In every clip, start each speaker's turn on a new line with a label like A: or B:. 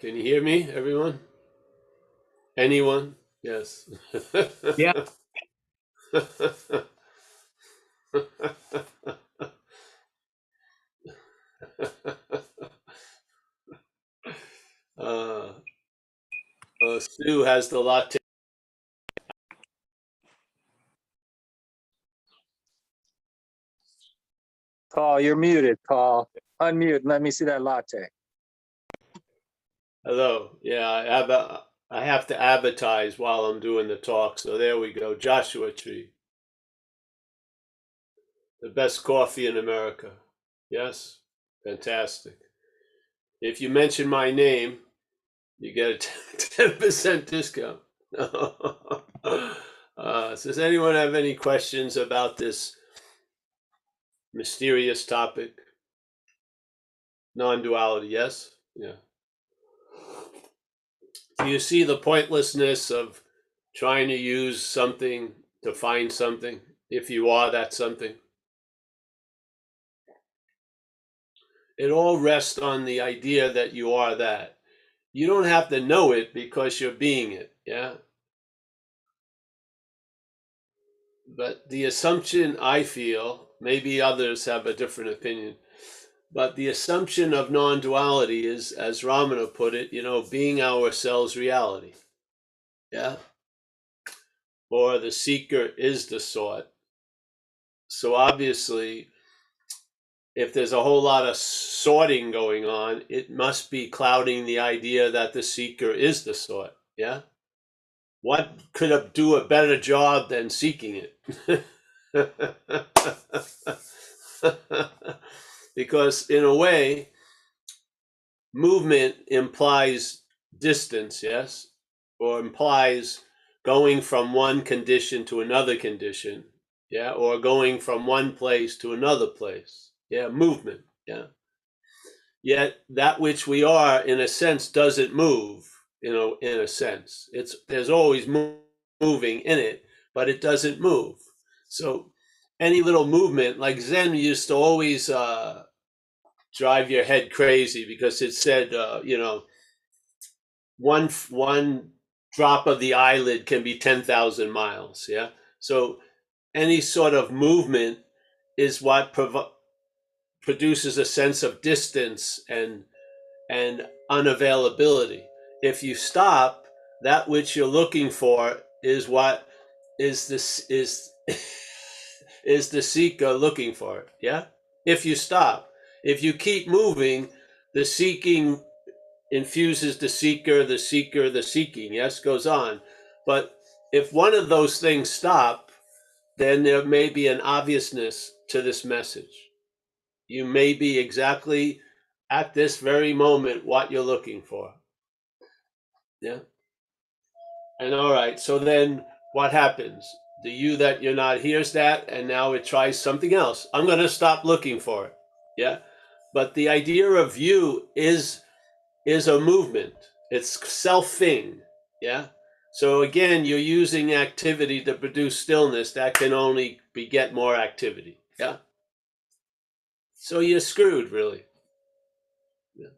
A: Can you hear me, everyone? Anyone? Yes.
B: Yeah.
A: uh, Sue has the latte.
B: Paul, you're muted, Paul. Unmute. Let me see that latte.
A: Hello. Yeah, I have to advertise while I'm doing the talk. So there we go. Joshua Tree, the best coffee in America. Yes, fantastic. If you mention my name, you get a 10% discount. Does anyone have any questions about this mysterious topic? Non-duality, yes? Yeah. Do you see the pointlessness of trying to use something to find something if you are that something? It all rests on the idea that you are that. You don't have to know it because you're being it, yeah? But the assumption, I feel, maybe others have a different opinion, but the assumption of non-duality is, as Ramana put it, being ourselves reality, yeah? Or the seeker is the sought. So obviously, if there's a whole lot of sorting going on, it must be clouding the idea that the seeker is the sought, yeah? What could do a better job than seeking it? Because in a way, movement implies distance, yes? Or implies going from one condition to another condition, yeah? Or going from one place to another place, yeah? Movement, yeah? Yet that which we are, in a sense, doesn't move, in a sense. There's always moving in it, but it doesn't move. So any little movement, like Zen used to always drive your head crazy because it said, one drop of the eyelid can be 10,000 miles. Yeah. So any sort of movement is what produces a sense of distance and unavailability. If you stop, that which you're looking for is what is this is is the seeker looking for it. Yeah. If you stop, if you keep moving, the seeking infuses the seeker, the seeking, yes, goes on. But if one of those things stop, then there may be an obviousness to this message. You may be exactly at this very moment what you're looking for. Yeah. And all right, so then what happens? The you that you're not hears that, and now it tries something else. I'm going to stop looking for it. Yeah. But the idea of you is a movement. It's selfing. Yeah. So again, you're using activity to produce stillness that can only beget more activity. Yeah. So you're screwed, really. Yeah.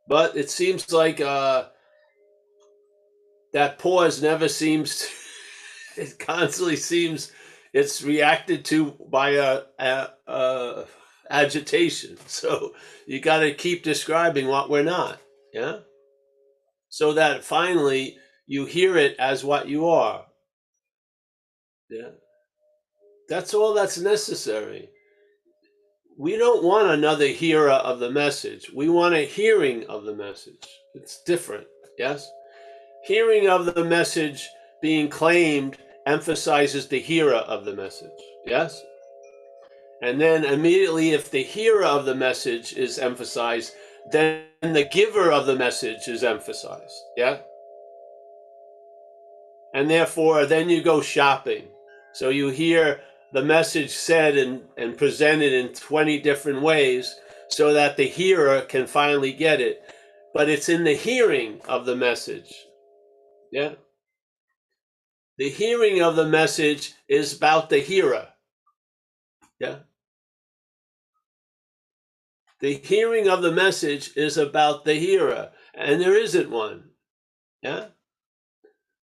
A: But it seems like that pause never seems. It constantly seems it's reacted to by a agitation. So you got to keep describing what we're not. Yeah. So that finally you hear it as what you are. Yeah. That's all that's necessary. We don't want another hearer of the message. We want a hearing of the message. It's different. Yes. Hearing of the message being claimed emphasizes the hearer of the message. Yes. And then immediately, if the hearer of the message is emphasized, then the giver of the message is emphasized. Yeah. And therefore, then you go shopping. So you hear the message said and presented in 20 different ways so that the hearer can finally get it. But it's in the hearing of the message. Yeah. The hearing of the message is about the hearer. Yeah. The hearing of the message is about the hearer, and there isn't one. Yeah?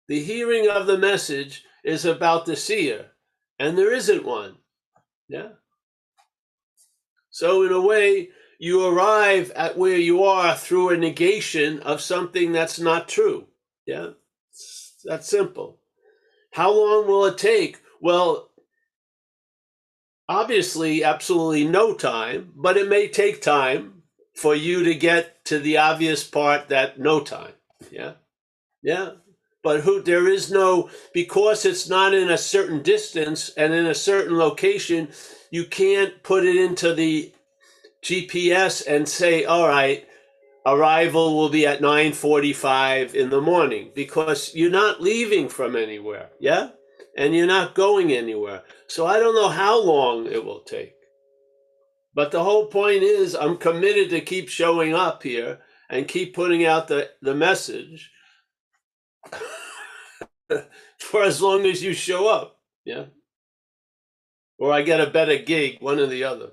A: The hearing of the message is about the seer, and there isn't one. Yeah? So in a way, you arrive at where you are through a negation of something that's not true. Yeah? It's that simple. How long will it take? Well, obviously, absolutely no time, but it may take time for you to get to the obvious part that no time. Yeah? Yeah. But there is no, because it's not in a certain distance and in a certain location, you can't put it into the GPS and say, all right, arrival will be at 9:45 in the morning, because you're not leaving from anywhere. Yeah. And you're not going anywhere. So I don't know how long it will take. But the whole point is, I'm committed to keep showing up here and keep putting out the message for as long as you show up. Yeah. Or I get a better gig, one or the other.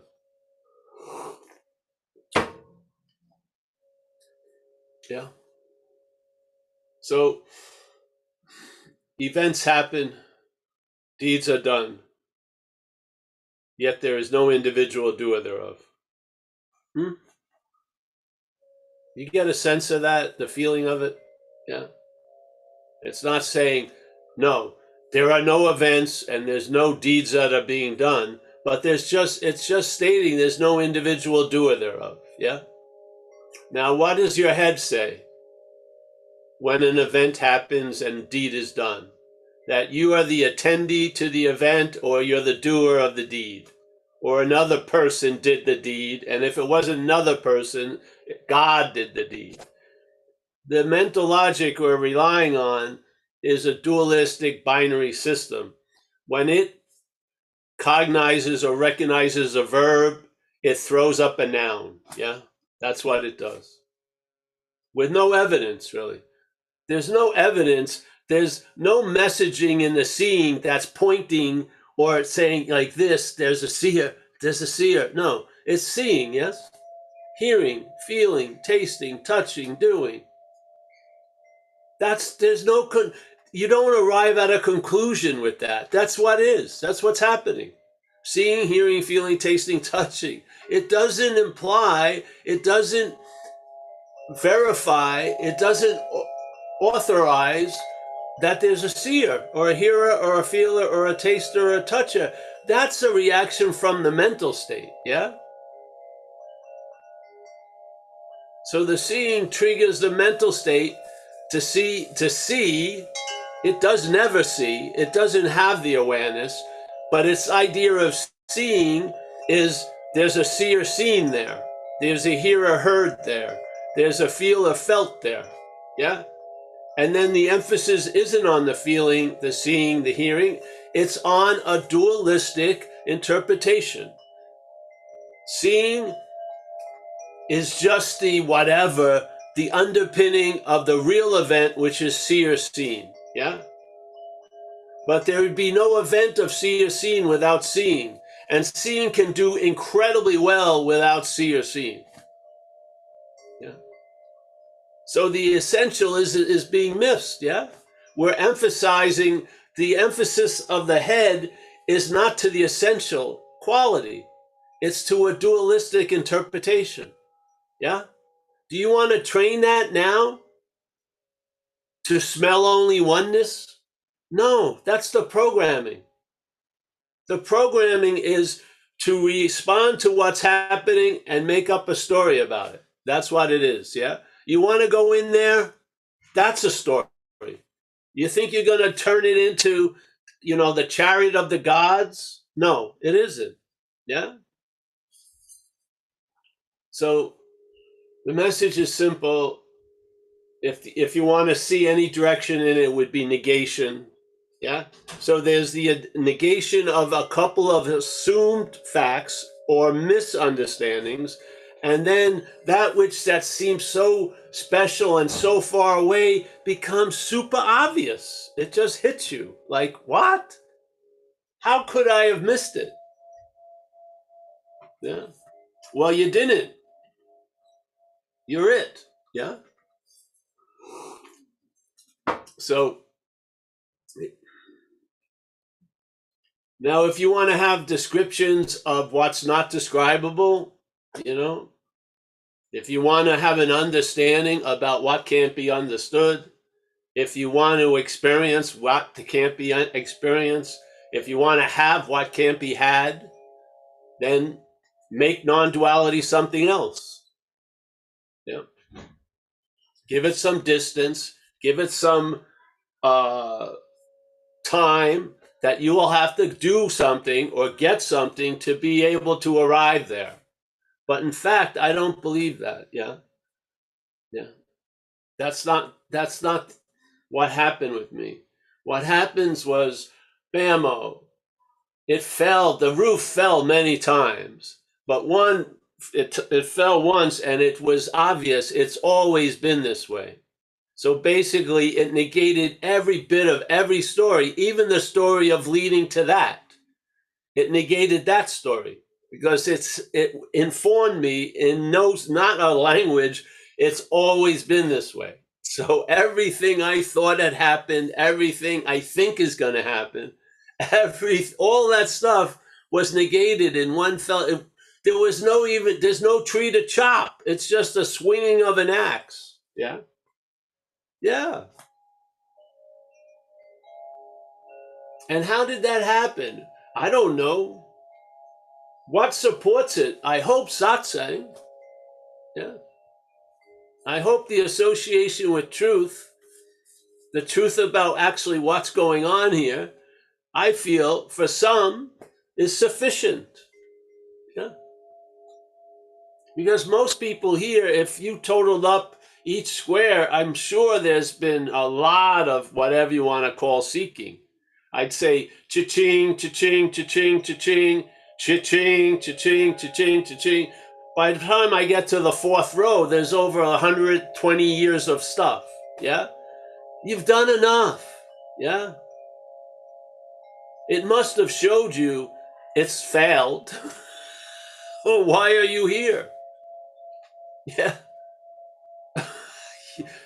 A: Yeah. So events happen, deeds are done, yet there is no individual doer thereof. You get a sense of that, the feeling of it? Yeah. It's not saying, no, there are no events and there's no deeds that are being done, but it's just stating there's no individual doer thereof. Yeah. Now, what does your head say when an event happens and deed is done? That you are the attendee to the event, or you're the doer of the deed, or another person did the deed, and if it wasn't another person, God did the deed. The mental logic we're relying on is a dualistic binary system. When it cognizes or recognizes a verb, it throws up a noun. Yeah, that's what it does. With no evidence, really. There's no evidence. There's no messaging in the seeing that's pointing or saying like this, there's a seer, there's a seer. No, it's seeing, yes? Hearing, feeling, tasting, touching, doing. You don't arrive at a conclusion with that. That's what is. That's what's happening. Seeing, hearing, feeling, tasting, touching. It doesn't imply, it doesn't verify, it doesn't authorize that there's a seer or a hearer or a feeler or a taster or a toucher. That's a reaction from the mental state, yeah? So the seeing triggers the mental state to see. It does never see. It doesn't have the awareness, but its idea of seeing is there's a seer seen there. There's a hearer heard there. There's a feeler felt there. Yeah? And then the emphasis isn't on the feeling, the seeing, the hearing. It's on a dualistic interpretation. Seeing is just the whatever, the underpinning of the real event, which is seer seen. Yeah? But there would be no event of seer seen without seeing. And seeing can do incredibly well without seer seen. Yeah. So the essential is being missed, yeah? We're emphasizing, the emphasis of the head is not to the essential quality. It's to a dualistic interpretation. Yeah? Do you want to train that now? To smell only oneness? No, that's the programming. The programming is to respond to what's happening and make up a story about it. That's what it is, yeah? You want to go in there? That's a story. You think you're going to turn it into, the chariot of the gods? No, it isn't. Yeah? So the message is simple. If you want to see any direction in it, it would be negation. Yeah. So there's the negation of a couple of assumed facts or misunderstandings, and then that seems so special and so far away becomes super obvious. It just hits you like, what? How could I have missed it? Yeah. Well, you didn't. You're it. Yeah. So now if you want to have descriptions of what's not describable, if you want to have an understanding about what can't be understood, if you want to experience what can't be experienced, if you want to have what can't be had, then make non-duality something else. Yeah. Give it some distance, give it some time that you will have to do something or get something to be able to arrive there. But in fact, I don't believe that. Yeah. That's not what happened with me. What happens was, bammo, the roof fell many times, but it fell once and it was obvious it's always been this way. So basically it negated every bit of every story, even the story of leading to that. It negated that story because it informed me in not a language. It's always been this way. So everything I thought had happened, everything I think is going to happen, all that stuff was negated in one fell. There's no tree to chop. It's just a swinging of an axe. Yeah. Yeah. And how did that happen? I don't know. What supports it? I hope satsang. Yeah. I hope the association with truth, the truth about actually what's going on here, I feel for some is sufficient. Yeah. Because most people here, if you totaled up each square, I'm sure there's been a lot of whatever you want to call seeking. I'd say cha-ching, cha-ching, cha-ching, cha-ching, cha-ching, cha-ching, cha-ching, cha-ching. By the time I get to the fourth row, there's over 120 years of stuff. Yeah? You've done enough. Yeah? It must have showed you it's failed. Well, why are you here? Yeah.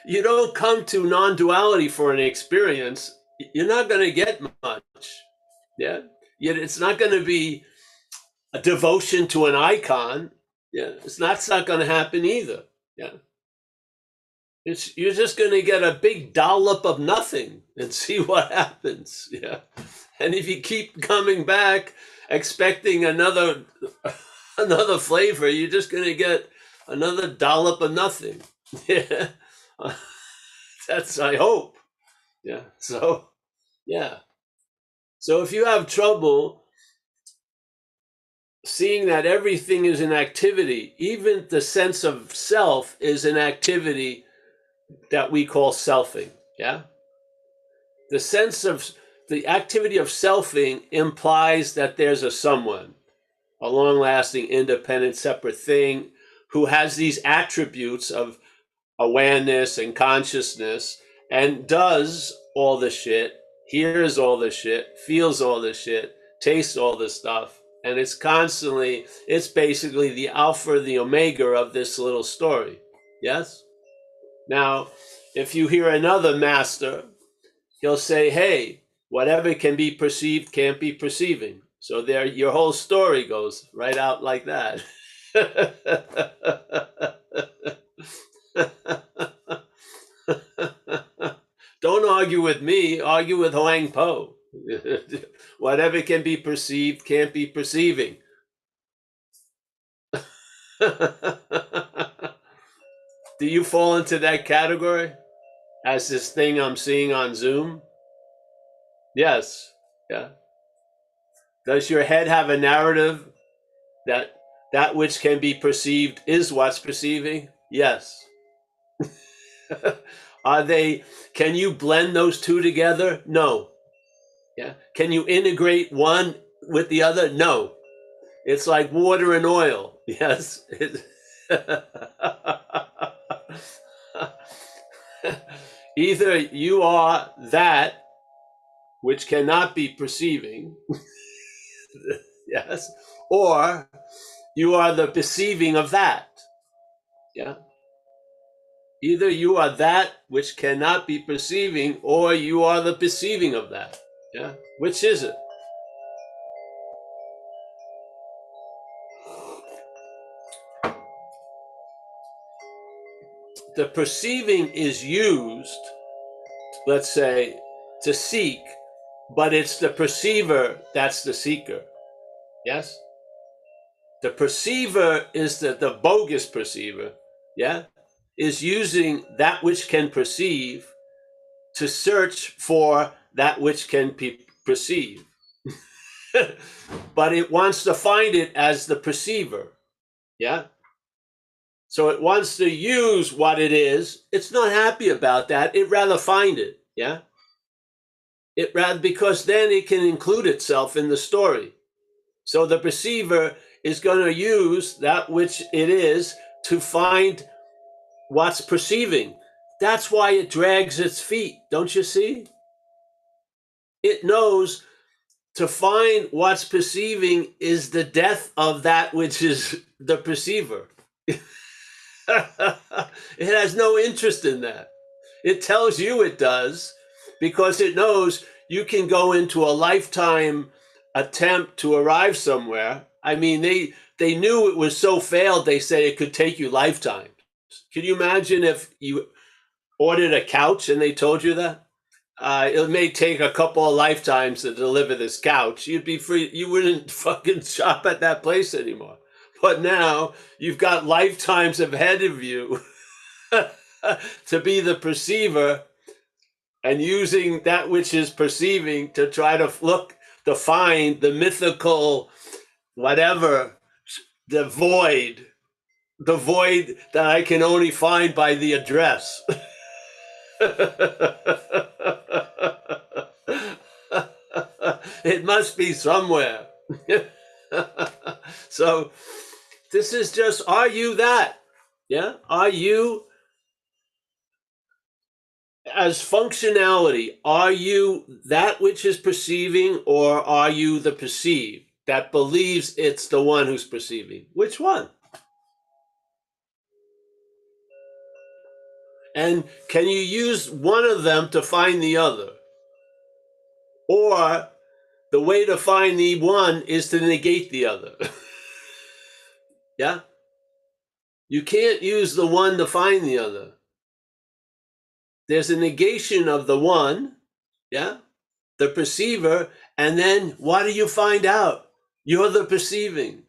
A: You don't come to non-duality for an experience. You're not going to get much. Yeah. Yet it's not going to be a devotion to an icon. Yeah. That's not going to happen either. Yeah. You're just going to get a big dollop of nothing and see what happens. Yeah. And if you keep coming back expecting another flavor, you're just going to get another dollop of nothing. Yeah. That's, I hope. Yeah. So, yeah. So if you have trouble seeing that everything is an activity, even the sense of self is an activity that we call selfing. Yeah. The sense of the activity of selfing implies that there's a someone, a long-lasting, independent, separate thing who has these attributes of awareness and consciousness and does all the shit, hears all the shit, feels all the shit, tastes all the stuff. And it's basically the alpha, the omega of this little story. Yes? Now, if you hear another master, he'll say, hey, whatever can be perceived can't be perceiving. So there, your whole story goes right out like that. Don't argue with me, argue with Hoang Po. Whatever can be perceived can't be perceiving. Do you fall into that category as this thing I'm seeing on Zoom? Yes. Yeah. Does your head have a narrative that which can be perceived is what's perceiving? Yes. Can you blend those two together? No. Yeah. Can you integrate one with the other? No. It's like water and oil. Yes. Either you are that which cannot be perceiving, yes, or you are the perceiving of that. Yeah. Either you are that which cannot be perceiving, or you are the perceiving of that. Yeah? Which is it? The perceiving is used, let's say, to seek, but it's the perceiver that's the seeker. Yes? The perceiver is the bogus perceiver, yeah, is using that which can perceive to search for that which can perceive. But it wants to find it as the perceiver, yeah? So it wants to use what it is. It's not happy about that. It'd rather find it, yeah? It rather, because then it can include itself in the story. So the perceiver is going to use that which it is to find what's perceiving. That's why it drags its feet, don't you see? It knows to find what's perceiving is the death of that which is the perceiver. It has no interest in that. It tells you it does because it knows you can go into a lifetime attempt to arrive somewhere. I mean, they knew it was so failed, they said it could take you lifetimes. Can you imagine if you ordered a couch and they told you that? It may take a couple of lifetimes to deliver this couch. You'd be free. You wouldn't fucking shop at that place anymore. But now you've got lifetimes ahead of you to be the perceiver and using that which is perceiving to try to find the mythical, whatever, the void that I can only find by the address. It must be somewhere. So this is just, are you that? Yeah? Are you, as functionality, are you that which is perceiving, or are you the perceived that believes it's the one who's perceiving? Which one? And can you use one of them to find the other? Or the way to find the one is to negate the other. Yeah? You can't use the one to find the other. There's a negation of the one, yeah? The perceiver, and then what do you find out? You're the perceiving.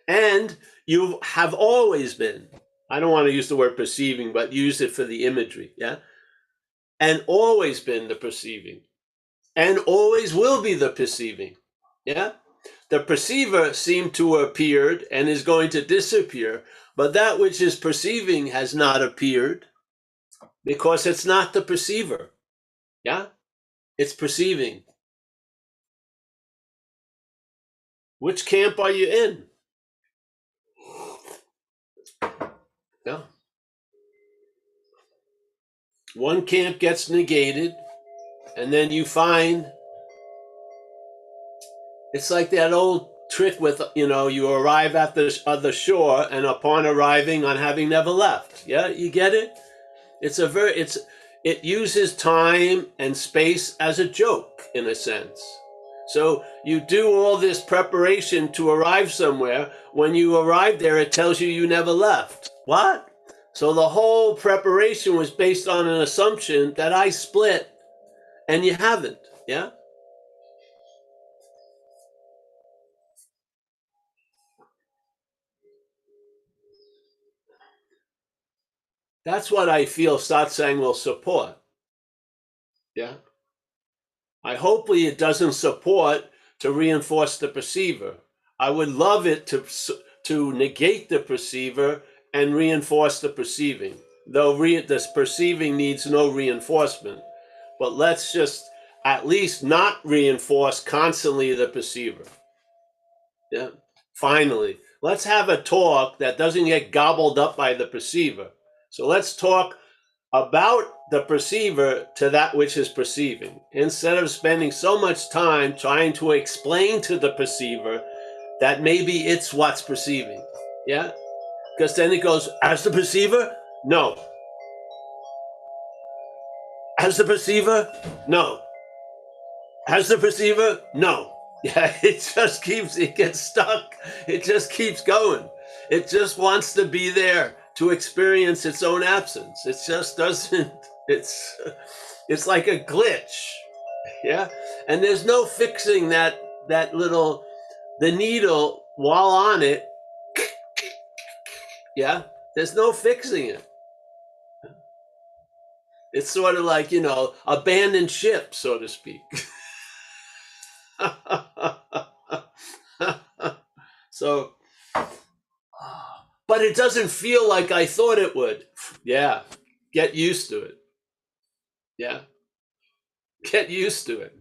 A: And you have always been, I don't want to use the word perceiving, but use it for the imagery, yeah? And always been the perceiving, and always will be the perceiving, yeah? The perceiver seemed to have appeared and is going to disappear, but that which is perceiving has not appeared because it's not the perceiver, yeah? It's perceiving. Which camp are you in? Yeah. One camp gets negated, and then you find, it's like that old trick with, you arrive at the other shore, and upon arriving on having never left. Yeah, you get it? It uses time and space as a joke, in a sense. So you do all this preparation to arrive somewhere. When you arrive there, it tells you never left. What? So the whole preparation was based on an assumption that I split, and you haven't, yeah? That's what I feel Satsang will support, yeah? Hopefully it doesn't support to reinforce the perceiver. I would love it to negate the perceiver and reinforce the perceiving, though this perceiving needs no reinforcement. But let's just at least not reinforce constantly the perceiver. Yeah. Finally, let's have a talk that doesn't get gobbled up by the perceiver. So let's talk about the perceiver to that which is perceiving, instead of spending so much time trying to explain to the perceiver that maybe it's what's perceiving. Yeah, because then it goes, as the perceiver, no. As the perceiver, no. As the perceiver, no. Yeah, it gets stuck. It just keeps going. It just wants to be there to experience its own absence. It just doesn't, it's like a glitch. Yeah. And there's no fixing that little, the needle while on it. Yeah. There's no fixing it. It's sort of like, abandoned ship, so to speak. So, but it doesn't feel like I thought it would. Yeah. Get used to it. Yeah. Get used to it.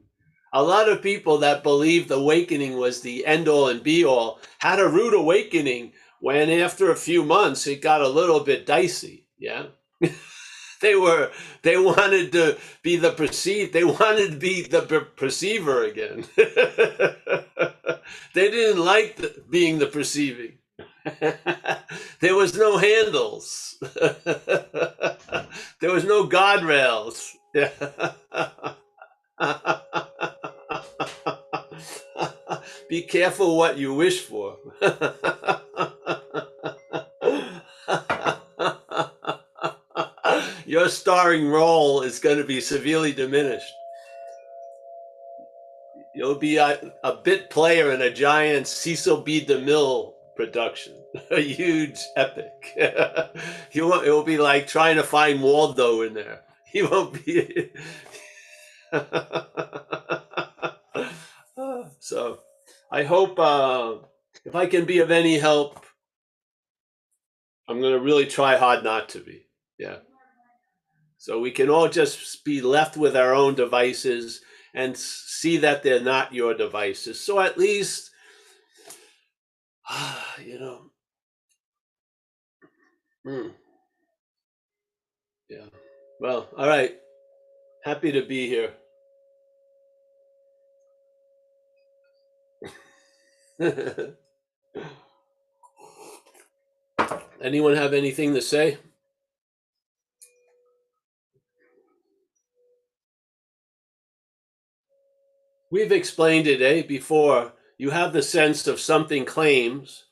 A: A lot of people that believed awakening was the end all and be all had a rude awakening when after a few months it got a little bit dicey. Yeah. They wanted to be the perceived, they wanted to be the perceiver again. They didn't like being the perceiving. There was no handles. There was no guardrails. Be careful what you wish for. Your starring role is going to be severely diminished. You'll be a bit player in a giant Cecil B. DeMille production, a huge epic. It will be like trying to find Waldo in there. He won't be. So, I hope if I can be of any help, I'm going to really try hard not to be. Yeah. So we can all just be left with our own devices and see that they're not your devices. So at least, yeah. Well, all right. Happy to be here. Anyone have anything to say? We've explained it, before. You have the sense of something claims.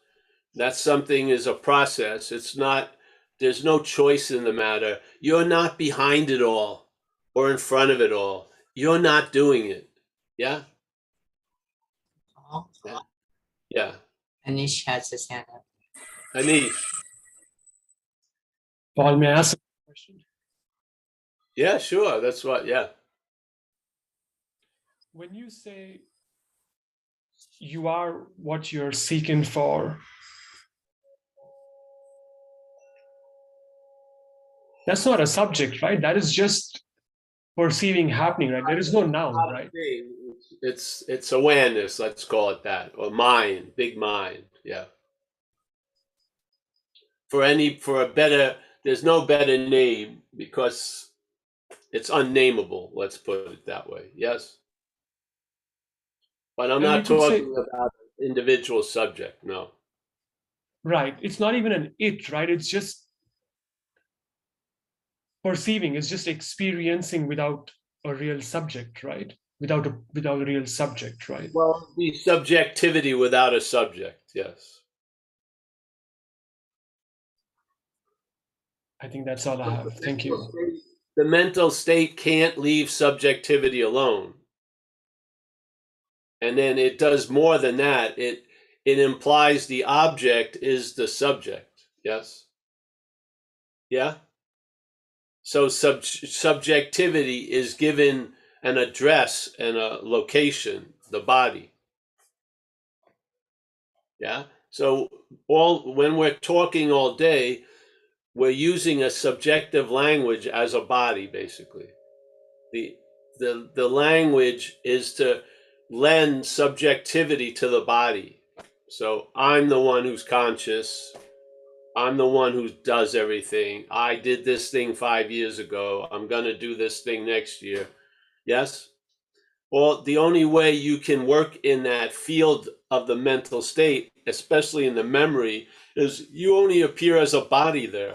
A: That something is a process. It's not, there's no choice in the matter. You're not behind it all or in front of it all. You're not doing it. Yeah? Yeah. Yeah.
C: Anish has his hand up.
A: Anish.
D: Paul, may I ask a question?
A: Yeah, sure. That's what, yeah.
D: When you say you are what you're seeking for, that's not a subject, right? That is just perceiving happening, right? There is no noun, right?
A: It's awareness, let's call it that, or mind, big mind. Yeah. There's no better name because it's unnameable. Let's put it that way. Yes. But I'm
D: And you
A: not
D: could say,
A: talking about an individual subject. No.
D: right, it's not even an it, right? It's just perceiving, it's just experiencing without a real subject, right? Without a real subject, right?
A: Well, the subjectivity without a subject. Yes.
D: I think that's all I have. Thank you.
A: The mental state can't leave subjectivity alone. And then it does more than that. It implies the object is the subject. Yes. Yeah. So subjectivity is given an address and a location, the body. Yeah. So when we're talking all day, we're using a subjective language as a body, basically. The language is to lend subjectivity to the body. So I'm the one who's conscious. I'm the one who does everything. I did this thing 5 years ago. I'm going to do this thing next year. Yes? Well, the only way you can work in that field of the mental state, especially in the memory, is you only appear as a body there.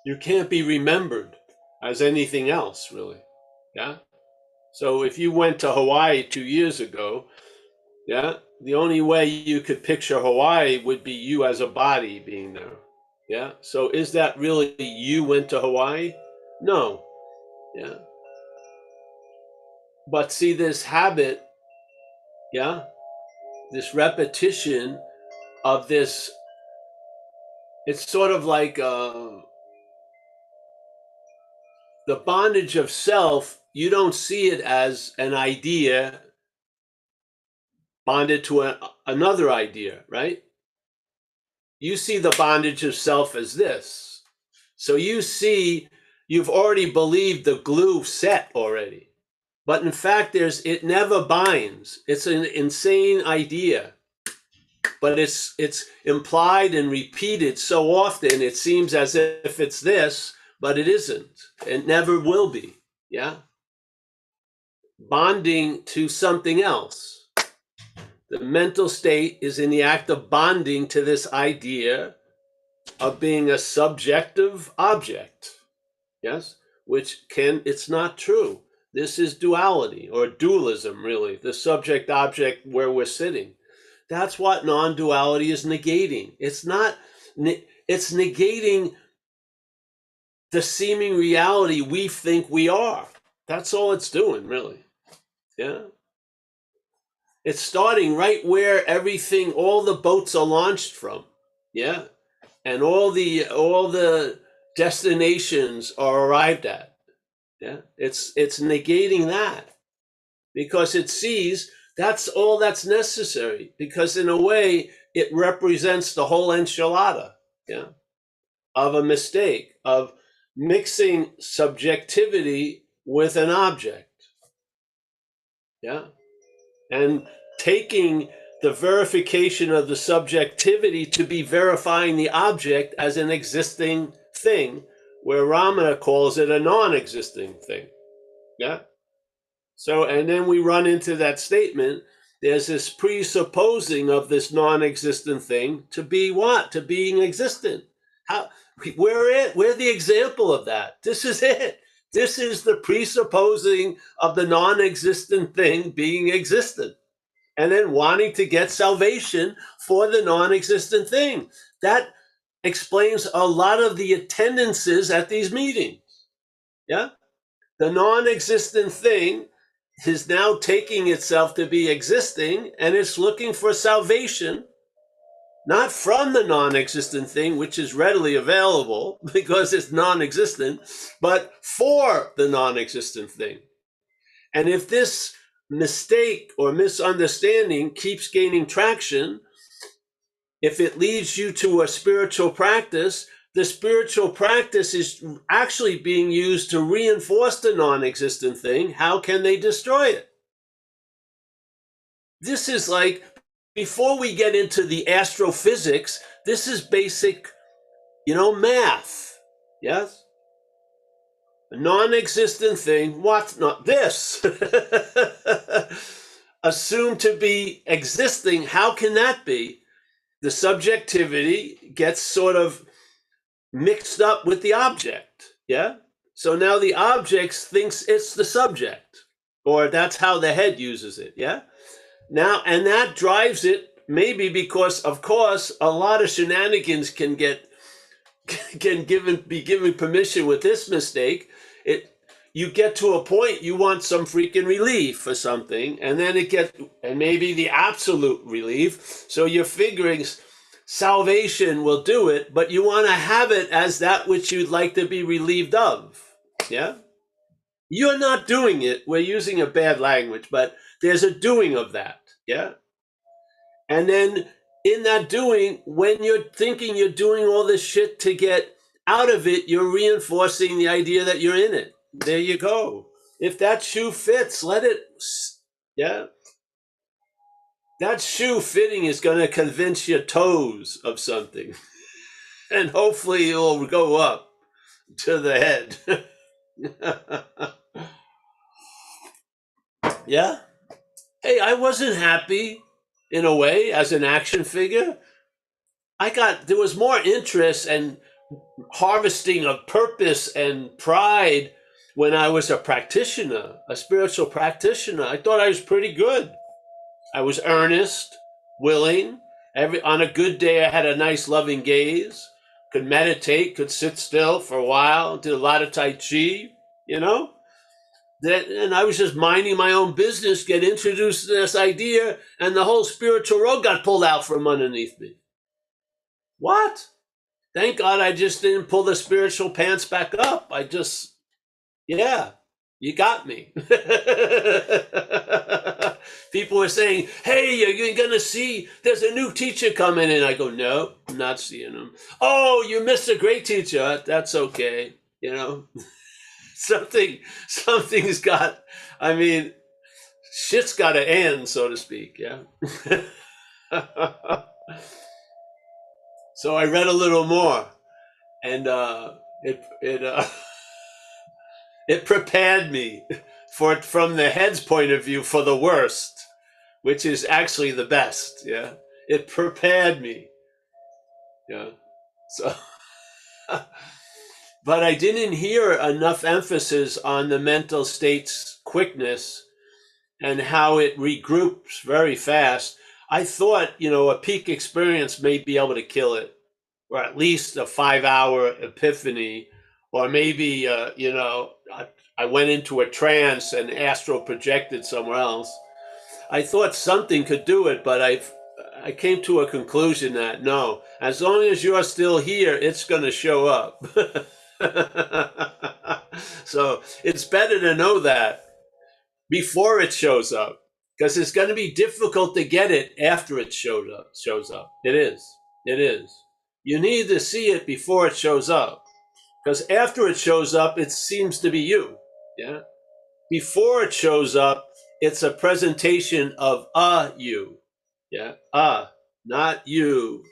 A: You can't be remembered as anything else, really. Yeah. So if you went to Hawaii 2 years ago, yeah, the only way you could picture Hawaii would be you as a body being there. Yeah. So is that really you went to Hawaii? No. Yeah. But see this habit, yeah, this repetition of this, it's sort of like the bondage of self. You don't see it as an idea bonded to another idea, right? You see the bondage of self as this. So you see, you've already believed the glue set already. But in fact, it never binds. It's an insane idea. But it's implied and repeated so often, it seems as if it's this, but it isn't. It never will be. Yeah? Bonding to something else. The mental state is in the act of bonding to this idea of being a subjective object. Yes? It's not true. This is duality or dualism, really, the subject object where we're sitting. That's what non-duality is negating. It's negating the seeming reality we think we are. That's all it's doing, really. Yeah. It's starting right where all the boats are launched from. Yeah. And all the destinations are arrived at. Yeah. It's negating that because it sees that's all that's necessary, because in a way it represents the whole enchilada, yeah, of a mistake, of mixing subjectivity with an object, yeah, and taking the verification of the subjectivity to be verifying the object as an existing thing, where Ramana calls it a non-existing thing, yeah. So, and then we run into that statement. There's this presupposing of this non-existent thing to be what? To being existent. How? We're the example of that. This is it. This is the presupposing of the non-existent thing being existent, and then wanting to get salvation for the non-existent thing. That explains a lot of the attendances at these meetings. Yeah, the non-existent thing is now taking itself to be existing, and it's looking for salvation, not from the non-existent thing, which is readily available because it's non-existent, but for the non-existent thing. And if this mistake or misunderstanding keeps gaining traction, if it leads you to a spiritual practice, the spiritual practice is actually being used to reinforce the non-existent thing. How can they destroy it? This is like, before we get into the astrophysics, this is basic, math. Yes? A non-existent thing, what's not this? Assumed to be existing, how can that be? The subjectivity gets sort of mixed up with the object, yeah? So now the object thinks it's the subject, or that's how the head uses it, yeah? Now, and that drives it, maybe because, of course, a lot of shenanigans can be given permission with this mistake. You get to a point you want some freaking relief for something, and then and maybe the absolute relief. So you're figuring salvation will do it, but you want to have it as that which you'd like to be relieved of. Yeah? You're not doing it. We're using a bad language, but there's a doing of that. Yeah? And then in that doing, when you're thinking you're doing all this shit to get out of it, you're reinforcing the idea that you're in it. There you go. If that shoe fits, let it, yeah. That shoe fitting is going to convince your toes of something. And hopefully it'll go up to the head. Yeah. Hey, I wasn't happy in a way as an action figure. There was more interest and harvesting of purpose and pride when I was a practitioner, a spiritual practitioner. I thought I was pretty good. I was earnest, willing. On a good day, I had a nice loving gaze, could meditate, could sit still for a while, did a lot of Tai Chi, you know? And I was just minding my own business, get introduced to this idea, and the whole spiritual rug got pulled out from underneath me. What? Thank God I just didn't pull the spiritual pants back up. Yeah, you got me. People were saying, hey, you're going to see, there's a new teacher coming in. I go, no, I'm not seeing him. Oh, you missed a great teacher. That's okay. You know, something's got, I mean, shit's got to end, so to speak. Yeah. So I read a little more, and it prepared me from the head's point of view for the worst, which is actually the best. Yeah, it prepared me. Yeah, so, but I didn't hear enough emphasis on the mental state's quickness and how it regroups very fast. I thought, a peak experience may be able to kill it, or at least a 5-hour epiphany, or maybe, I went into a trance and astral projected somewhere else. I thought something could do it, but I came to a conclusion that no, as long as you're still here, it's going to show up. So it's better to know that before it shows up, because it's going to be difficult to get it after it shows up. It is. You need to see it before it shows up, because after it shows up, it seems to be you. Yeah. Before it shows up, it's a presentation of a you. Yeah. Not you.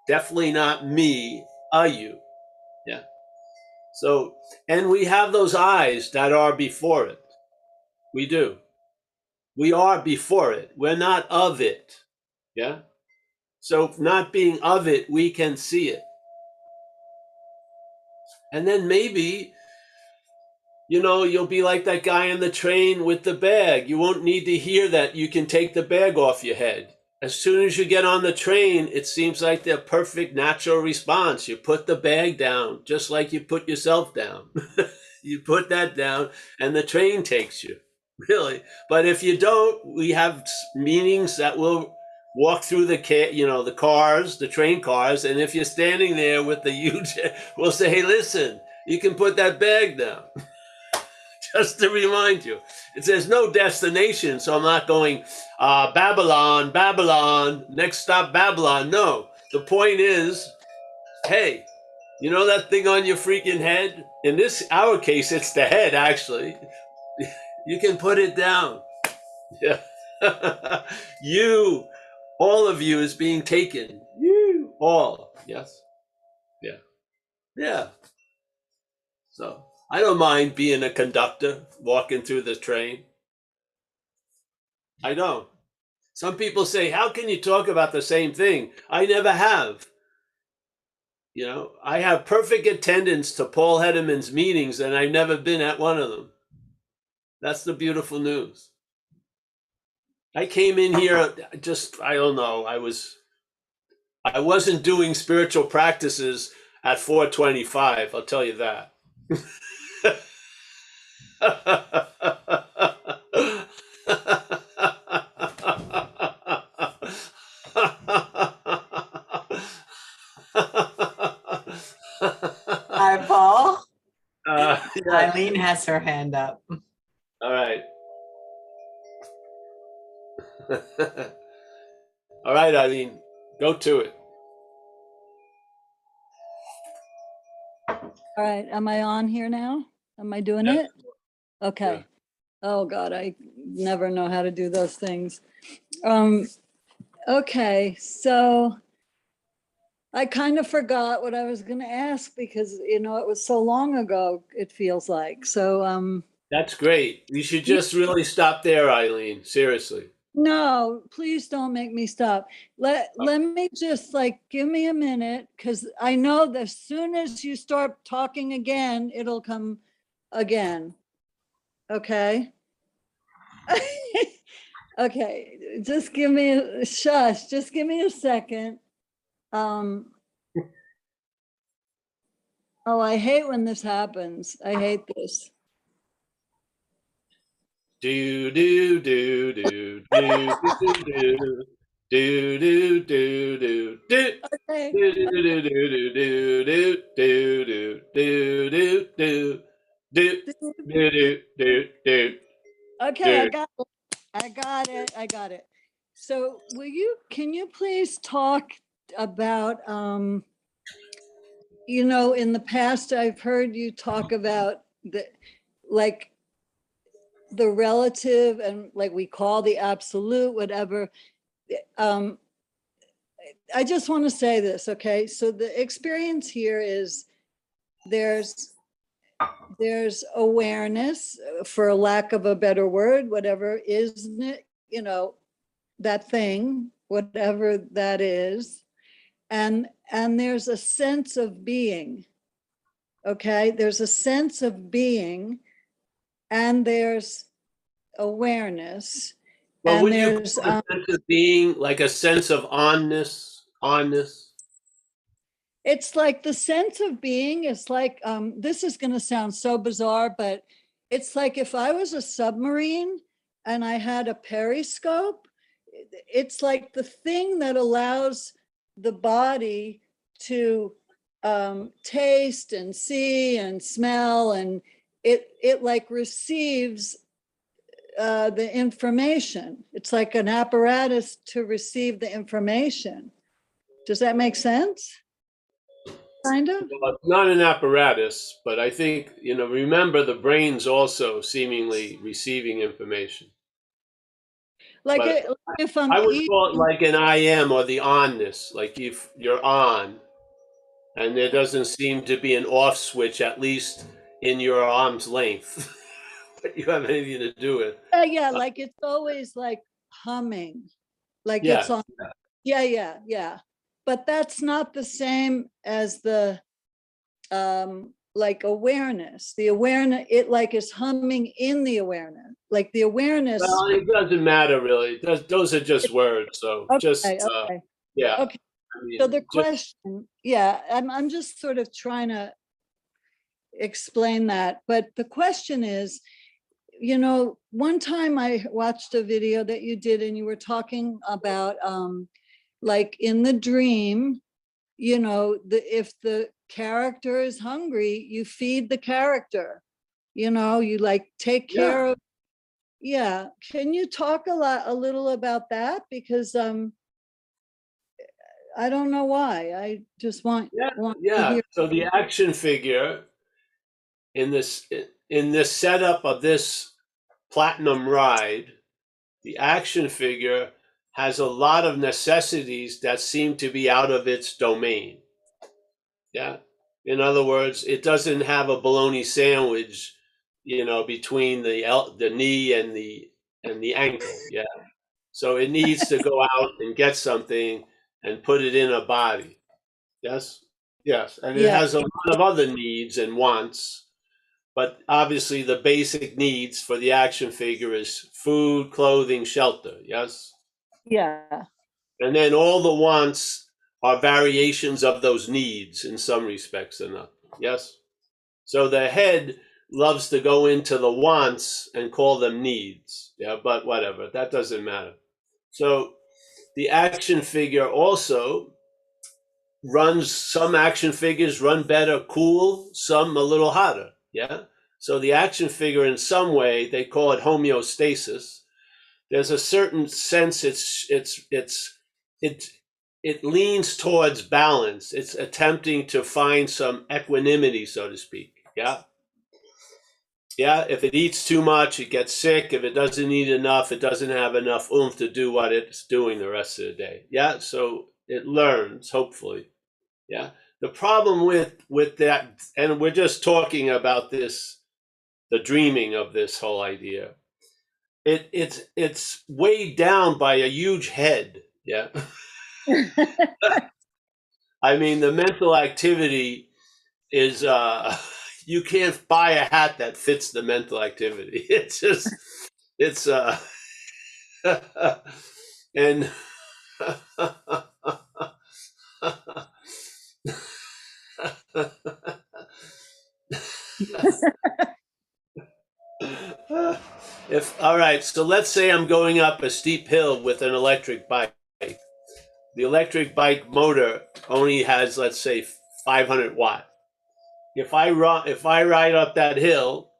A: Definitely not me. A you. Yeah. So, and we have those eyes that are before it. We do. We are before it. We're not of it. Yeah. So, not being of it, we can see it. And then maybe, you'll be like that guy on the train with the bag. You won't need to hear that you can take the bag off your head. As soon as you get on the train, it seems like the perfect natural response. You put the bag down, just like you put yourself down. You put that down, and the train takes you. Really. But if you don't, we have meanings that will walk through the cars, the train cars, and if you're standing there with the huge, we'll say, hey, listen, you can put that bag down. Just to remind you. It says no destination, so I'm not going, Babylon, next stop Babylon. No, the point is, hey, you know that thing on your freaking head? In our case, it's the head, actually. You can put it down. Yeah. All of you is being taken. You, all. Yes. Yeah. Yeah. So I don't mind being a conductor, walking through the train. I don't. Some people say, how can you talk about the same thing? I never have. I have perfect attendance to Paul Hedderman's meetings, and I've never been at one of them. That's the beautiful news. I came in here I don't know, I wasn't doing spiritual practices at 425, I'll tell you that.
C: Hi, Paul.
A: Yeah.
C: Eileen has her hand up.
A: All right. All right, Eileen, go to it.
E: All right, am I on here now? Am I doing
A: Yeah.
E: it? Okay.
A: Yeah.
E: Oh God, I never know how to do those things. Okay, so I kind of forgot what I was going to ask because, it was so long ago, it feels like. So
A: That's great. You should just really stop there, Eileen. Seriously.
E: No, please don't make me stop. Let me just like give me a minute, because I know that as soon as you start talking again, it'll come again. Okay? Okay, just give me a shush, just give me a second. Oh, I hate when this happens. I hate this.
A: Do do do do do do do do do do do.
E: Okay,
A: Do do do do do do do do do do do do do.
E: okay, I got it. I got it. I got it. So can you please talk about, in the past, I've heard you talk about like the relative and like we call the absolute, whatever. I just want to say this, okay? So the experience here is there's awareness, for lack of a better word, whatever is, that thing, whatever that is. And there's a sense of being, okay? There's a sense of being, and there's awareness.
A: Well,
E: And
A: would you
E: there's
A: call a sense of being like a sense of onness? Onness?
E: it's like the sense of being is like, this is going to sound so bizarre, but it's like if I was a submarine and I had a periscope, it's like the thing that allows the body to taste and see and smell, and it like receives the information. It's like an apparatus to receive the information. Does that make sense? Kind of.
A: Well, it's not an apparatus, but I think, remember the brain's also seemingly receiving information.
E: Like
A: But
E: if I'm
A: I would
E: eating,
A: call it like an I am, or the onness, like if you're on, and there doesn't seem to be an off switch, at least in your arm's length, that you have anything to do with.
E: yeah, like it's always like humming, like it's
A: Yeah.
E: on. Yeah. But that's not the same as the like awareness. The awareness, it like is humming in the awareness. Like the awareness.
A: Well, it doesn't matter really. Those are just words. So
E: Okay.
A: yeah.
E: Okay.
A: I mean,
E: So the question, yeah, I'm just sort of trying to explain that. But the question is, one time I watched a video that you did and you were talking about like in the dream, if the character is hungry, you feed the character, you like take care of. Yeah. Can you talk a little about that? Because I don't know why. I just want to
A: yeah.
E: hear.
A: So the action figure in this setup of this platinum ride, the action figure has a lot of necessities that seem to be out of its domain. Yeah. In other words, it doesn't have a bologna sandwich, between the knee and the ankle. Yeah. So it needs to go out and get something and put it in a body. Yes. Yes. And it
E: Yeah.
A: has a lot of other needs and wants, but obviously the basic needs for the action figure is food, clothing, shelter. Yes.
E: Yeah.
A: And then all the wants are variations of those needs in some respects or not. Yes. So the head loves to go into the wants and call them needs. Yeah, but whatever, that doesn't matter. So the action figure also some action figures run better cool, some a little hotter. Yeah. So the action figure, in some way, they call it homeostasis. There's a certain sense it leans towards balance. It's attempting to find some equanimity, so to speak. Yeah. Yeah. If it eats too much, it gets sick. If it doesn't eat enough, it doesn't have enough oomph to do what it's doing the rest of the day. Yeah. So it learns, hopefully. Yeah. The problem with that, and we're just talking about this, the dreaming of this whole idea. It's weighed down by a huge head. Yeah. I mean, the mental activity is you can't buy a hat that fits the mental activity. It's just it's and if all right, so let's say I'm going up a steep hill with an electric bike. The electric bike motor only has, let's say, 500 watt. If I ride up that hill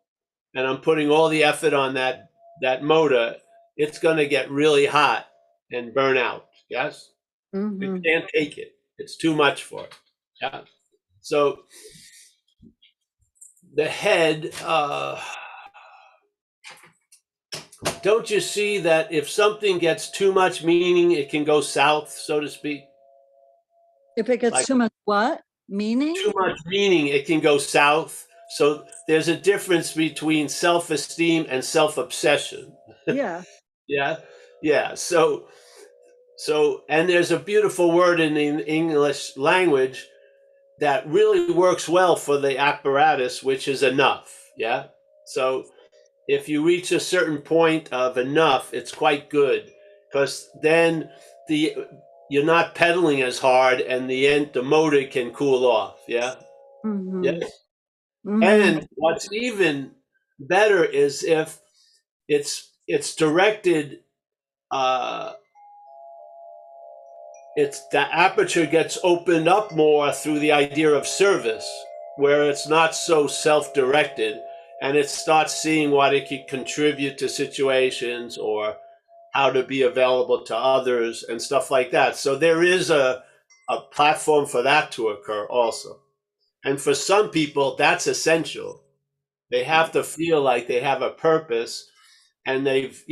A: and I'm putting all the effort on that motor, it's going to get really hot and burn out. Yes,
E: Mhm.
A: it can't take it. It's too much for it. Yeah. So the head. Don't you see that if something gets too much meaning, it can go south, so to speak?
E: If it gets
A: Like
E: too much what? Meaning?
A: too much meaning, it can go south. So there's a difference between self-esteem and self-obsession.
E: Yeah.
A: Yeah, yeah. So, and there's a beautiful word in the English language that really works well for the apparatus, which is enough. Yeah. So if you reach a certain point of enough, it's quite good because then the you're not pedaling as hard, and the motor can cool off. Yeah.
E: Mhm.
A: Yes.
E: Mhm.
A: And what's even better is if it's directed. Uh, it's the aperture gets opened up more through the idea of service, where it's not so self-directed, and it starts seeing what it can contribute to situations or how to be available to others and stuff like that. So there is a platform for that to occur also. And for some people, that's essential. They have to feel like they have a purpose, and they've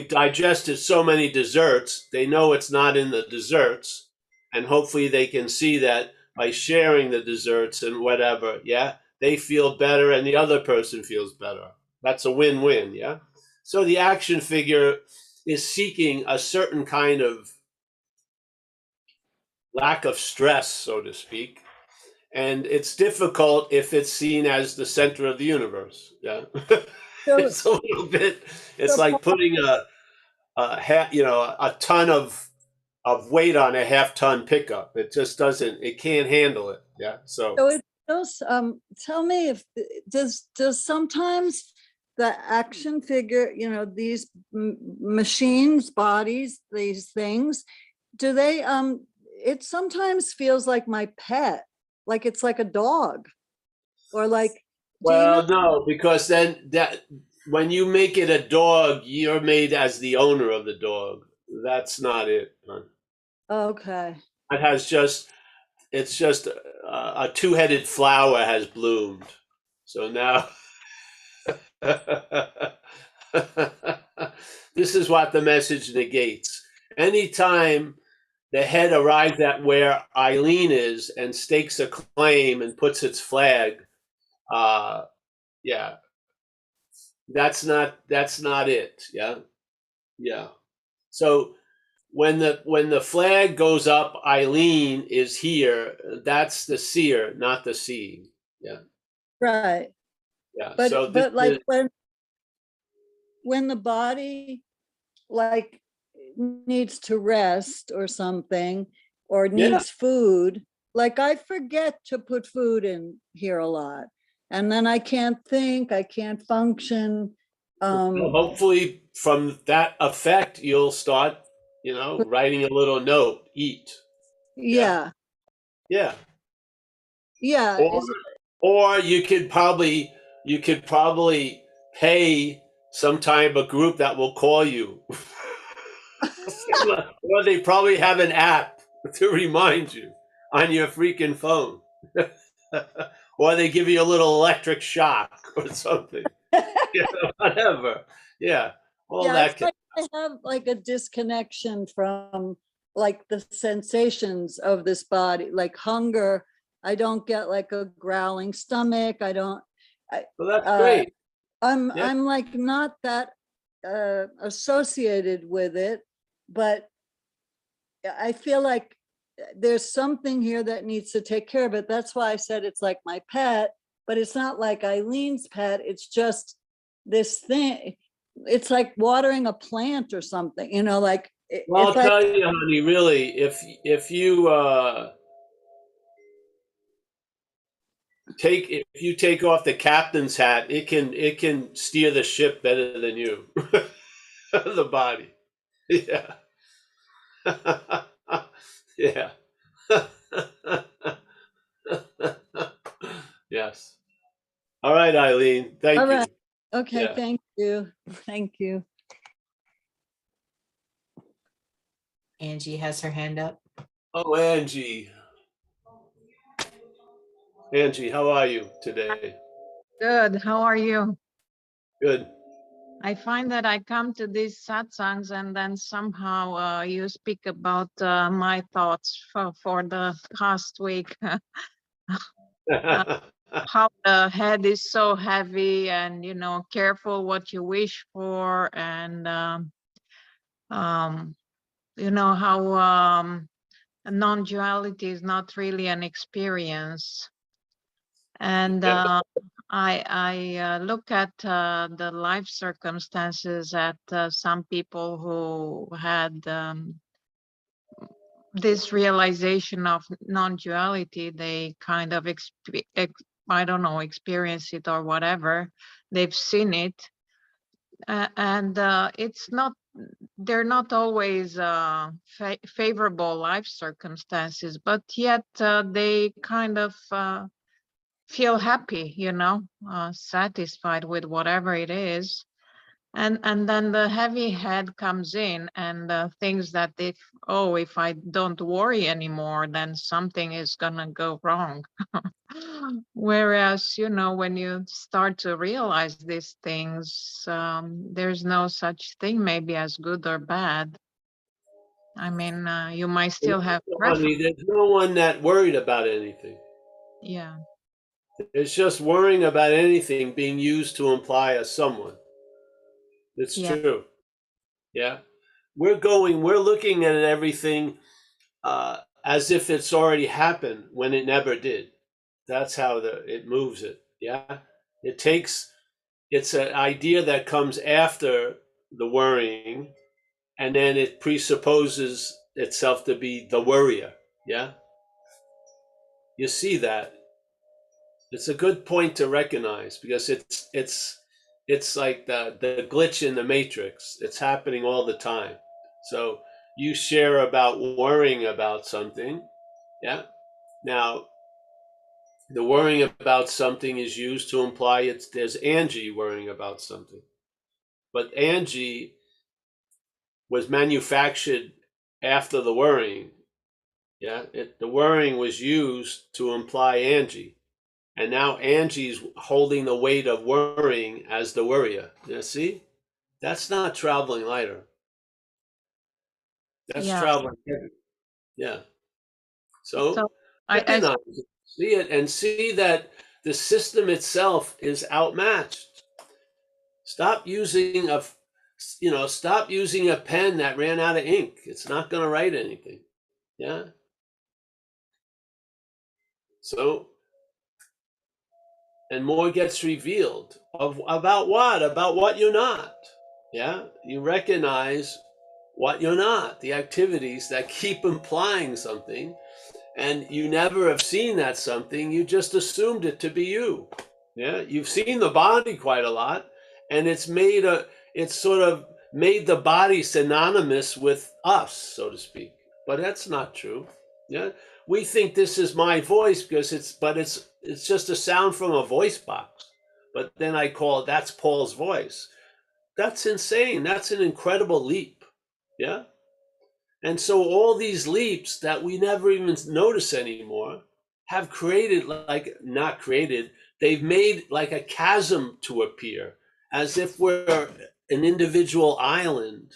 A: digested so many desserts, they know it's not in the desserts, and hopefully they can see that by sharing the desserts and whatever, yeah, they feel better and the other person feels better. That's a win-win. Yeah. So the action figure is seeking a certain kind of lack of stress, so to speak, and it's difficult if it's seen as the center of the universe. Yeah.
E: So,
A: It's a little bit, it's
E: so,
A: like putting a ton of weight on a half-ton pickup. It just doesn't. It can't handle it. Yeah. So
E: so it does, tell me if does sometimes the action figure, these machines, bodies, these things, do they, it sometimes feels like my pet, like it's like a dog, or like, do you know?
A: well, no, because then that when you make it a dog, you're made as the owner of the dog. That's not it. Huh?
E: Okay.
A: It has just. It's just a two-headed flower has bloomed. So now. This is what the message negates. Anytime the head arrives at where Eileen is and stakes a claim and puts its flag, uh, yeah, that's not it. Yeah, yeah. So when the flag goes up, Eileen is here. That's the seer, not the seeing. Yeah,
E: Right.
A: yeah.
E: But
A: So this
E: but
A: is
E: like when the body like needs to rest or something, or
A: yeah.
E: needs food, like I forget to put food in here a lot, and then I can't think, I can't function.
A: Well,
E: um
A: hopefully, from that effect, you'll start, writing a little note. Eat. Yeah,
E: yeah,
A: yeah.
E: yeah,
A: Or
E: is it?
A: or you could probably pay some type of group that will call you. Or they probably have an app to remind you on your freaking phone. Or they give you a little electric shock or something. Whatever. Yeah. All
E: Yeah,
A: that
E: it's
A: can.
E: like I have like a disconnection from like the sensations of this body, like hunger. I don't get like a growling stomach. I don't.
A: Well, that's
E: uh
A: great. Yeah.
E: I'm like not that associated with it, but I feel like there's something here that needs to take care of it. That's why I said it's like my pet, but it's not like Eileen's pet. It's just this thing. It's like watering a plant or something, you know, like
A: Well,
E: if
A: I'll
E: I,
A: tell you, honey, really, if you take off the captain's hat, it can steer the ship better than you. The body. Yeah. Yeah. Yes. All right, Eileen.
E: all
A: Thank you.
E: right. Okay,
A: Yeah.
E: thank you. Thank you.
C: Angie has her hand up.
A: Oh, Angie. Angie, how are you today?
F: Good. How are you?
A: Good.
F: I find that I come to these satsangs and then somehow you speak about my thoughts for the past week. How the head is so heavy and, you know, careful what you wish for. And, you know, how non-duality is not really an experience. And
A: Yeah.
F: I look at the life circumstances that some people who had this realization of non-duality, they kind of I don't know, experience it or whatever. They've seen it, and it's not. They're not always favorable life circumstances, but yet they kind of feel happy, you know, satisfied with whatever it is. And then the heavy head comes in and thinks that if I don't worry anymore, then something is gonna go wrong. Whereas, you know, when you start to realize these things, there's no such thing maybe as good or bad. I mean, you might still have
A: Honey, there's no one that worried about anything.
F: yeah.
A: It's just worrying about anything being used to imply a someone. It's
F: Yeah.
A: true. Yeah. We're looking at everything as if it's already happened when it never did. That's how it moves it. Yeah. It's an idea that comes after the worrying, and then it presupposes itself to be the worrier. Yeah. You see that. It's a good point to recognize because it's like the glitch in the matrix. It's happening all the time. So you share about worrying about something. Yeah. Now the worrying about something is used to imply there's Angie worrying about something. But Angie was manufactured after the worrying. Yeah. The worrying was used to imply Angie. And now Angie's holding the weight of worrying as the worrier. You see? That's not traveling lighter. That's
F: Yeah.
A: traveling heavy. Yeah. So
F: So I
A: recognize it, see it, and see that the system itself is outmatched. Stop using stop using a pen that ran out of ink. It's not going to write anything. Yeah. So, and more gets revealed about what? About what you're not. Yeah. You recognize what you're not, the activities that keep implying something, and you never have seen that something, you just assumed it to be you. Yeah, you've seen the body quite a lot, and it's sort of made the body synonymous with us, so to speak. But that's not true. Yeah, we think this is my voice because it's just a sound from a voice box. But then I call it, that's Paul's voice. That's insane. That's an incredible leap. Yeah. And so all these leaps that we never even notice anymore have created, like, not created, they've made like a chasm to appear as if we're an individual island.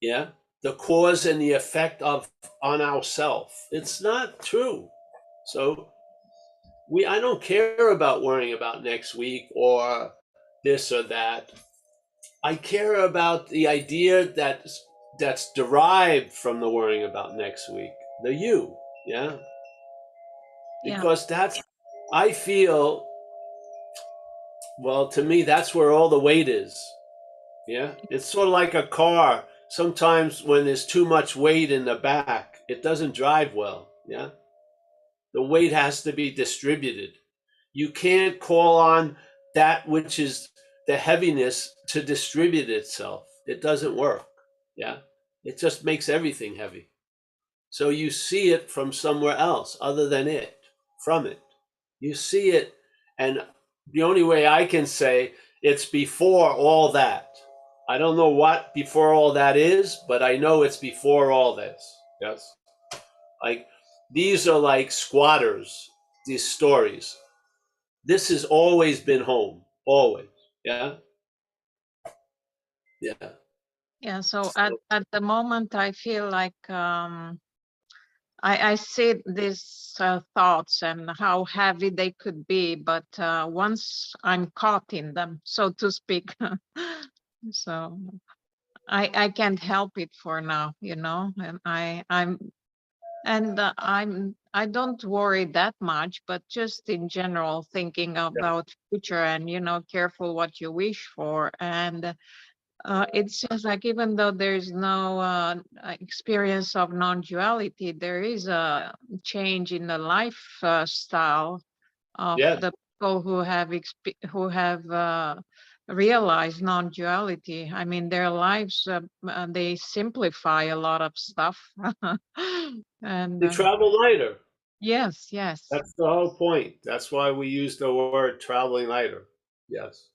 A: Yeah. The cause and the effect of on ourself. It's not true. So I don't care about worrying about next week or this or that. I care about the idea that's derived from the worrying about next week, the you, yeah?
F: Yeah.
A: Because I feel, well, to me, that's where all the weight is, yeah? It's sort of like a car. Sometimes when there's too much weight in the back, it doesn't drive well, yeah? The weight has to be distributed. You can't call on that which is the heaviness to distribute itself. It doesn't work. Yeah. It just makes everything heavy. So you see it from somewhere else other than it, from it. You see it. And the only way I can say it's before all that. I don't know what before all that is, but I know it's before all this. Yes. Like these are like squatters, these stories. This has always been home, always. Yeah. Yeah.
F: Yeah. So at the moment, I feel like I see these thoughts and how heavy they could be, but once I'm caught in them, so to speak, so I can't help it for now, you know, and I don't worry that much, but just in general thinking about future and, you know, careful what you wish for. And it seems like even though there's no experience of non-duality, there is a change in the lifestyle of
A: Yeah.
F: the people who have realized non-duality. I mean, their lives they simplify a lot of stuff, and
A: They travel lighter.
F: yes, yes,
A: That's the whole point. That's why we use the word traveling lighter. Yes.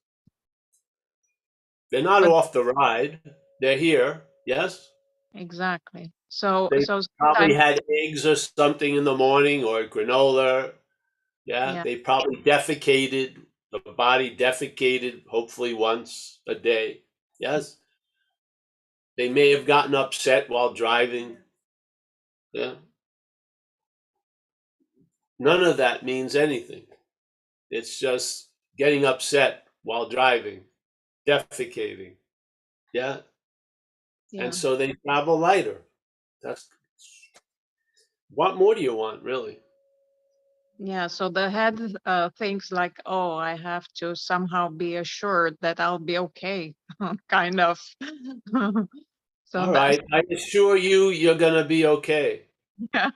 A: They're not
F: but
A: off the ride. They're here. Yes.
F: exactly. So
A: They
F: so
A: probably
F: sometimes,
A: had eggs or something in the morning or granola. Yeah.
F: yeah,
A: They probably defecated. The body defecated hopefully once a day. Yes. They may have gotten upset while driving. Yeah. None of that means anything. It's just getting upset while driving, defecating. Yeah. And
F: yeah.
A: so they travel lighter. That's what more do you want, really?
F: Yeah, so the head thinks like, oh, I have to somehow be assured that I'll be okay, kind of. So
A: All
F: that's
A: right. I assure you, you're going to be okay.
F: yeah.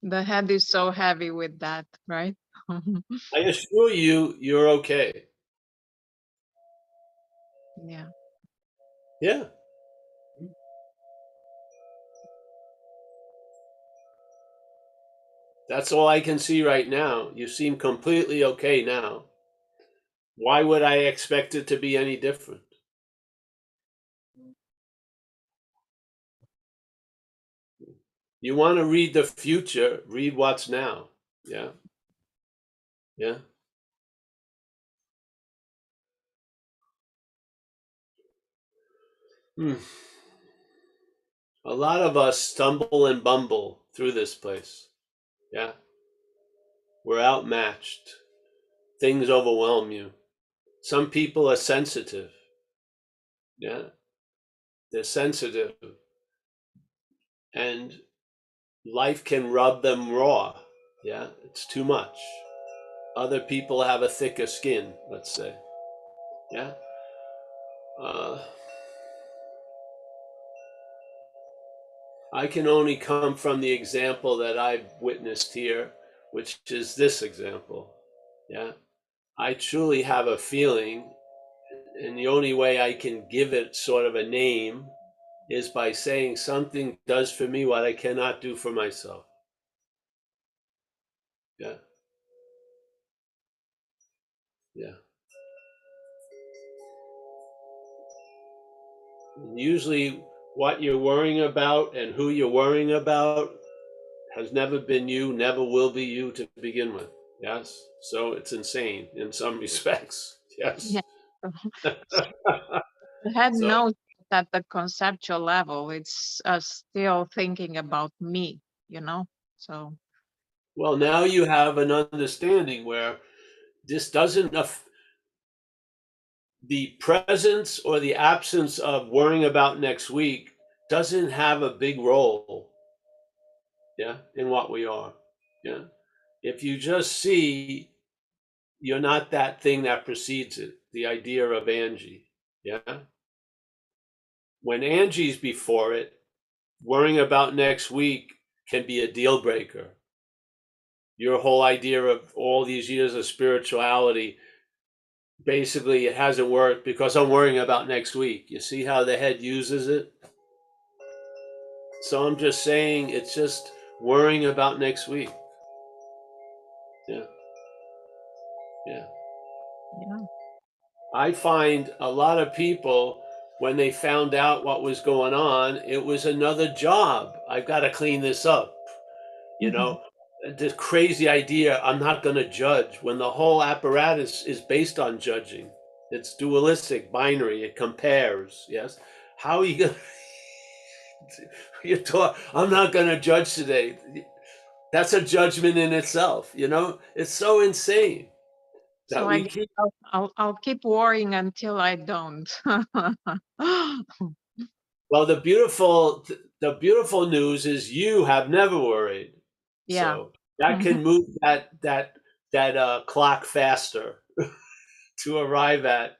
F: The head is so heavy with that, right?
A: I assure you, you're okay.
F: Yeah.
A: Yeah. That's all I can see right now. You seem completely okay now. Why would I expect it to be any different? You want to read the future, read what's now. Yeah. Yeah. Hmm. A lot of us stumble and bumble through this place. Yeah. We're outmatched. Things overwhelm you. Some people are sensitive. Yeah. They're sensitive. And life can rub them raw. Yeah. It's too much. Other people have a thicker skin, let's say. Yeah. Uh, I can only come from the example that I've witnessed here, which is this example. Yeah. I truly have a feeling, and the only way I can give it sort of a name is by saying something does for me what I cannot do for myself. Yeah. Yeah. And usually, what you're worrying about and who you're worrying about has never been you, never will be you to begin with. Yes. So it's insane in some respects. Yes.
F: Yeah. So the head
A: So,
F: knows that the conceptual level, it's still thinking about me, you know? So
A: well, now you have an understanding where this doesn't the presence or the absence of worrying about next week doesn't have a big role, yeah, in what we are. Yeah. If you just see you're not that thing that precedes it, the idea of Angie, yeah. When Angie's before it, worrying about next week can be a deal breaker. Your whole idea of all these years of spirituality, basically it hasn't worked because I'm worrying about next week. You see how the head uses it? So I'm just saying it's just worrying about next week. Yeah. Yeah.
F: Yeah.
A: I find a lot of people, when they found out what was going on, it was another job. I've got to clean this up. You know, this crazy idea, I'm not going to judge, when the whole apparatus is based on judging. It's dualistic, binary, it compares. Yes. How are you going to, you talk, I'm not going to judge today. That's a judgment in itself. You know, it's so insane
F: So
A: that
F: I
A: we
F: guess
A: keep.
F: I'll keep worrying until I don't.
A: Well, the beautiful news is you have never worried.
F: Yeah.
A: So that
F: Mhm.
A: can move that clock faster to arrive at.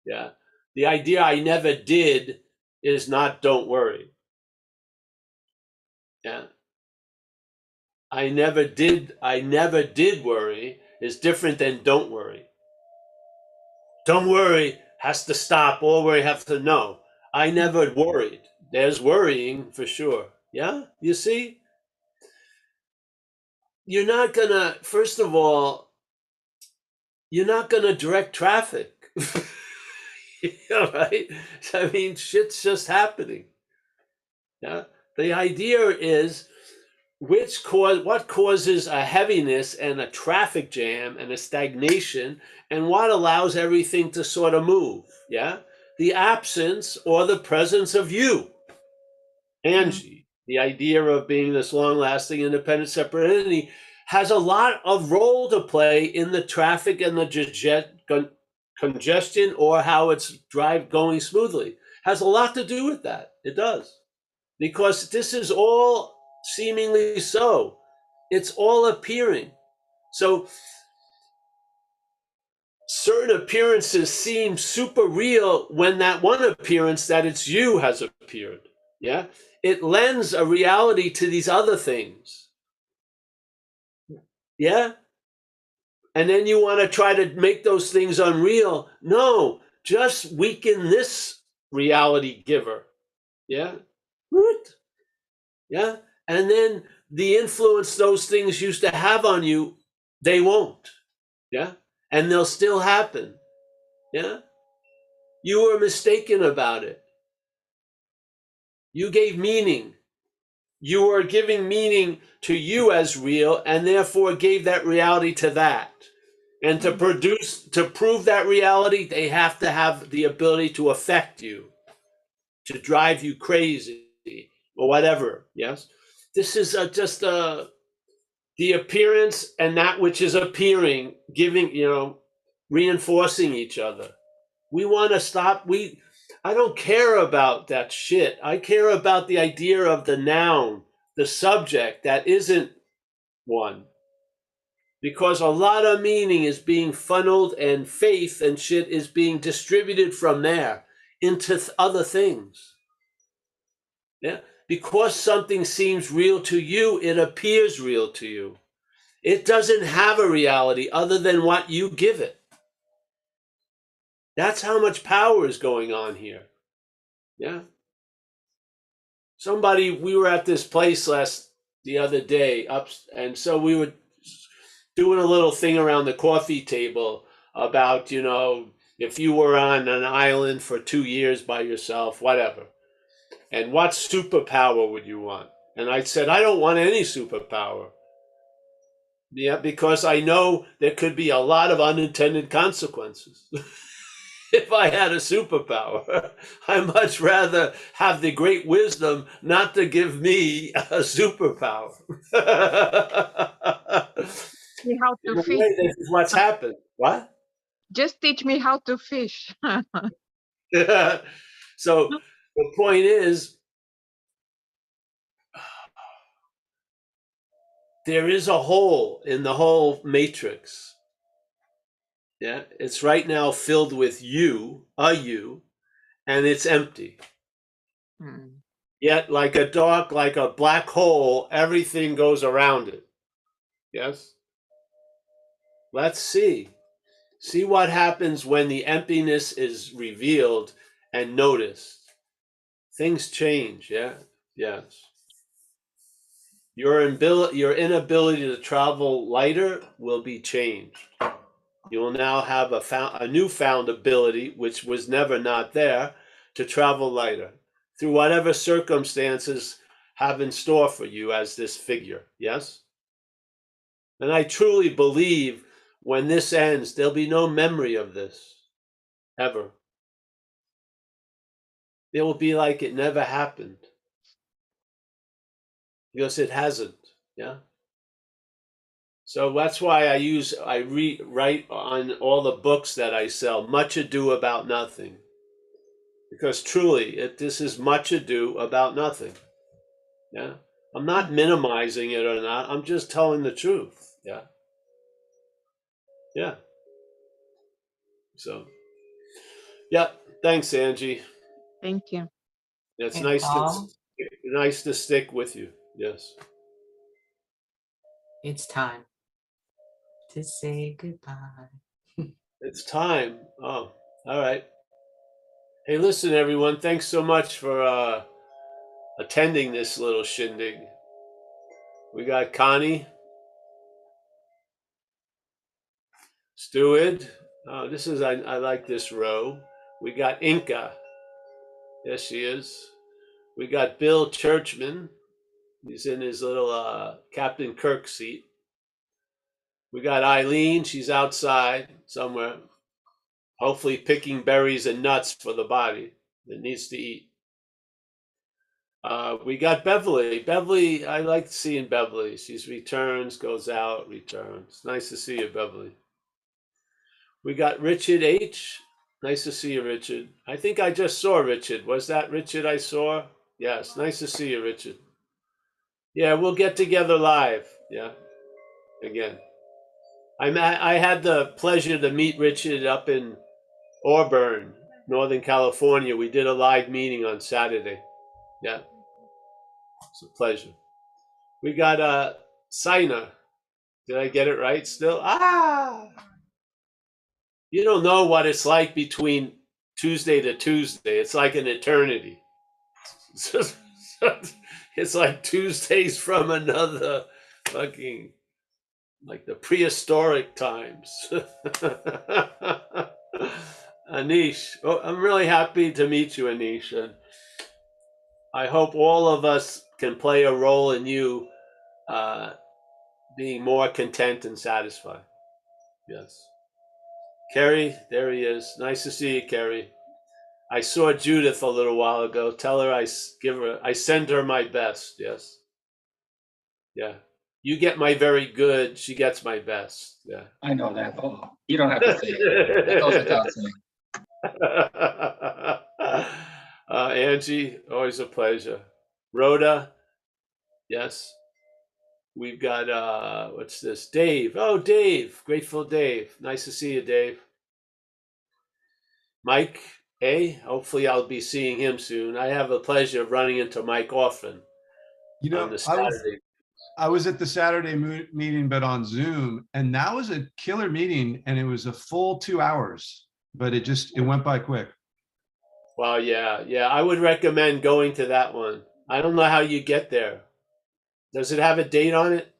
A: Yeah. The idea I never did is not don't worry. Yeah. I never did worry is different than don't worry. Don't worry has to stop. All worry has to know. I never worried. There's worrying for sure. Yeah. You see? You're not gonna, first of all, you're not gonna direct traffic. You know, right? I mean, shit's just happening. Yeah. The idea is what causes a heaviness and a traffic jam and a stagnation, and what allows everything to sort of move. Yeah. The absence or the presence of you. Angie, the idea of being this long-lasting, independent, separate entity, has a lot of role to play in the traffic and the congestion, or how it's going smoothly. Has a lot to do with that. It does, because this is all seemingly so. It's all appearing. So certain appearances seem super real when that one appearance that it's you has appeared. Yeah. It lends a reality to these other things. Yeah. And then you want to try to make those things unreal. No, just weaken this reality giver. Yeah. Yeah. And then the influence those things used to have on you, they won't. Yeah. And they'll still happen. Yeah. You were mistaken about it. You gave meaning. You were giving meaning to you as real, and therefore gave that reality to that. And to prove that reality, they have to have the ability to affect you, to drive you crazy, or whatever. Yes. This is just the appearance and that which is appearing, giving, reinforcing each other. We want to stop. I don't care about that shit. I care about the idea of the noun, the subject that isn't one. Because a lot of meaning is being funneled, and faith and shit is being distributed from there into other things. Yeah. Because something seems real to you, it appears real to you. It doesn't have a reality other than what you give it. That's how much power is going on here. Yeah. We were at this place the other day and so we were doing a little thing around the coffee table about, if you were on an island for 2 years by yourself, whatever, and what superpower would you want? And I said, I don't want any superpower. Yeah, because I know there could be a lot of unintended consequences. If I had a superpower, I much rather have the great wisdom not to give me a superpower.
F: See how
A: In
F: to
A: a
F: fit.
A: way, this is what's happened. What?
F: Just teach me how to fish.
A: So the point is, there is a hole in the whole matrix. Yeah, it's right now filled with you, and it's empty.
F: Mm.
A: Yet, like a dark, like a black hole, everything goes around it. Yes? Let's see. See what happens when the emptiness is revealed and noticed. Things change, yeah? Yes. Your inability to travel lighter will be changed. You will now have a newfound ability, which was never not there, to travel lighter through whatever circumstances have in store for you as this figure. Yes? And I truly believe when this ends, there'll be no memory of this ever. It will be like it never happened because it hasn't. Yeah. So that's why I write on all the books that I sell, Much Ado About Nothing. Because truly, this is much ado about nothing. Yeah. I'm not minimizing it or not. I'm just telling the truth. Yeah. Yeah. So, yeah. Thanks, Angie.
F: Thank you.
A: It's
C: And
A: nice to stick with you. Yes.
C: it's time to say goodbye.
A: It's time. Oh, all right. Hey, listen, everyone. Thanks so much for attending this little shindig. We got Connie, Steward. Oh, I like this row. We got Inca. Yes, she is. We got Bill Churchman. He's in his little Captain Kirk seat. We got Eileen. She's outside somewhere, hopefully picking berries and nuts for the body that needs to eat. We got Beverly. Beverly, I like seeing Beverly. She's returns, goes out, returns. Nice to see you, Beverly. We got Richard H. Nice to see you, Richard. I think I just saw Richard. Was that Richard I saw? Yes, nice to see you, Richard. Yeah, we'll get together live. Yeah, again. I had the pleasure to meet Richard up in Auburn, Northern California. We did a live meeting on Saturday. Yeah, it's a pleasure. We got Sina. Did I get it right still? You don't know what it's like between Tuesday to Tuesday. It's like an eternity. It's like Tuesdays from another fucking, like the prehistoric times. Anish, I'm really happy to meet you, Anish. And I hope all of us can play a role in you being more content and satisfied. Yes. Kerry, there he is. Nice to see you, Kerry. I saw Judith a little while ago. Tell her I send her my best. Yes. Yeah. You get my very good. She gets my best. Yeah.
B: I know that. Oh, you don't have to say it. That goes without saying.
A: Angie, always a pleasure. Rhoda, yes. We've got what's this? Dave. Oh, Dave. Grateful Dave. Nice to see you, Dave. Mike, hopefully I'll be seeing him soon. I have the pleasure of running into Mike often on the Saturday.
G: I was at the Saturday meeting, but on Zoom, and that was a killer meeting, and it was a full 2 hours, but it went by quick.
A: Well, yeah. I would recommend going to that one. I don't know how you get there. Does it have a date on it?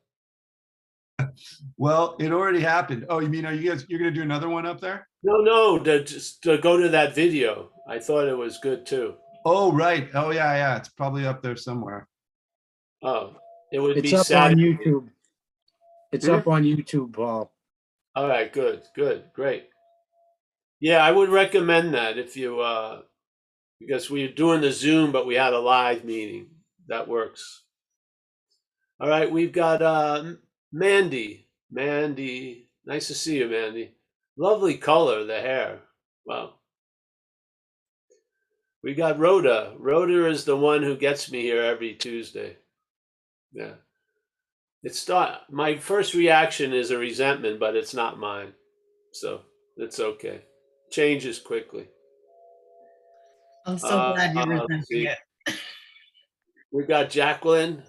G: Well, it already happened. Oh, you mean you're going to do another one up there?
A: No, to go to that video. I thought it was good too.
G: Oh, right. Oh, yeah. It's probably up there somewhere.
A: Oh, it would
H: It's
A: be
H: up
A: Saturday.
H: on YouTube. It's up on YouTube, Paul.
A: All right, good, great. Yeah, I would recommend that if you because we're doing the Zoom, but we had a live meeting. That works. All right, we've got Mandy. Mandy, nice to see you, Mandy. Lovely color, the hair. Wow. We got Rhoda. Rhoda is the one who gets me here every Tuesday. Yeah. My first reaction is a resentment, but it's not mine. So it's okay. Changes quickly.
C: I'm so glad you're
A: Let's
C: resenting
A: see.
C: it.
A: We got Jacqueline.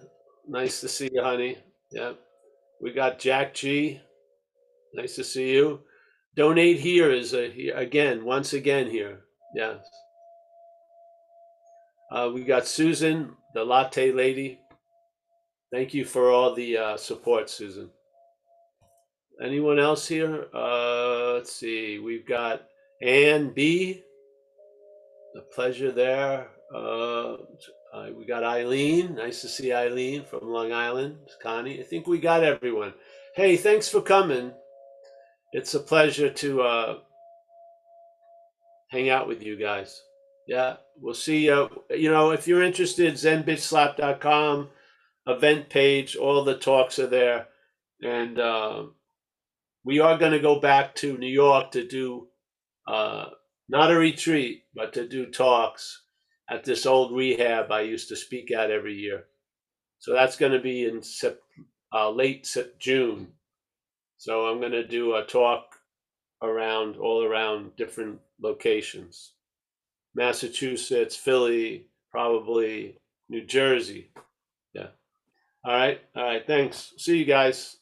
A: Nice to see you, honey. Yeah. We got Jack G. Nice to see you. Donate here is once again here. Yes. We got Susan, the latte lady. Thank you for all the support, Susan. Anyone else here? Let's see. We've got Ann B. A pleasure there. We got Eileen. Nice to see Eileen from Long Island. Connie. I think we got everyone. Hey, thanks for coming. It's a pleasure to hang out with you guys. Yeah, we'll see you. If you're interested, zenbitslap.com, event page, all the talks are there. And we are going to go back to New York to do not a retreat, but to do talks at this old rehab I used to speak at every year. So that's going to be in late June. So I'm going to do a talk all around different locations. Massachusetts, Philly, probably New Jersey. Yeah. All right. Thanks. See you guys.